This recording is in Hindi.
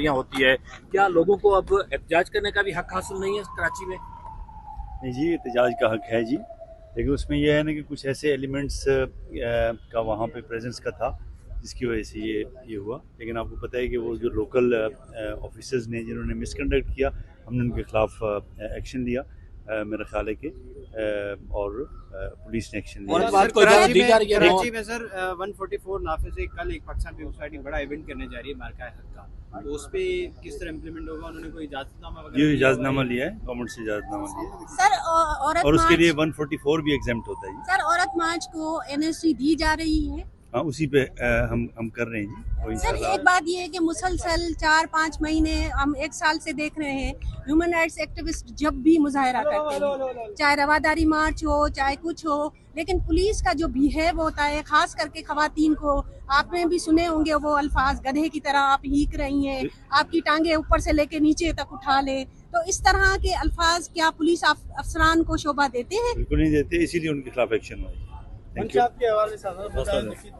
गिरफ्तारियां होती है, क्या लोगों को अब एहतजाज करने का भी हक हासिल नहीं है कराची में? नहीं जी, एहतजाज का हक है जी, लेकिन उसमें यह है ना कि कुछ ऐसे एलिमेंट्स का वहाँ पे प्रेजेंस का था जिसकी वजह से ये हुआ। लेकिन आपको पता है कि वो जो लोकल ऑफिसर्स ने जिन्होंने मिसकंडक्ट किया, हमने उनके खिलाफ एक्शन लिया, मेरा ख्याल है कि और पुलिस ने एक्शन और लिया। इस बात को इजाजत दी जा रही है कराची में सर 144 नाफे से कल एक पाकिस्तान पीपल्स पार्टी बड़ा इवेंट करने जा रही है मार्का हक का, तो उस पे किस तरह इम्प्लीमेंट होगा? उन्होंने कोई इजाजतनामा ये इजाजतनामा लिया है, गवर्नमेंट से इजाजतनामा लिया है सर औरत और उसके मार्च, लिए 144 भी एग्जाम्प्ट होता है जी। सर औरत मार्च को एनएससी दी जा रही है। हाँ, उसी पे हम कर रहे हैं जी। और सर एक बात ये है कि मुसलसल 4-5 महीने हम 1 साल से देख रहे हैं, ह्यूमन राइट्स एक्टिविस्ट जब भी मुजाहरा करते हैं, चाहे रवादारी मार्च हो चाहे कुछ हो, लेकिन पुलिस का जो बिहेव होता है, खास करके खवातीन को, आपने भी सुने होंगे वो अल्फाज, गधे की तरह आप हीक रही हैं, आपकी टांगे ऊपर से लेके नीचे तक उठा ले, तो इस तरह के अल्फाज क्या पुलिस अफसरान को शोभा देते हैं? बिल्कुल नहीं देते, इसीलिए उनके खिलाफ एक्शन हुआ। Thank you.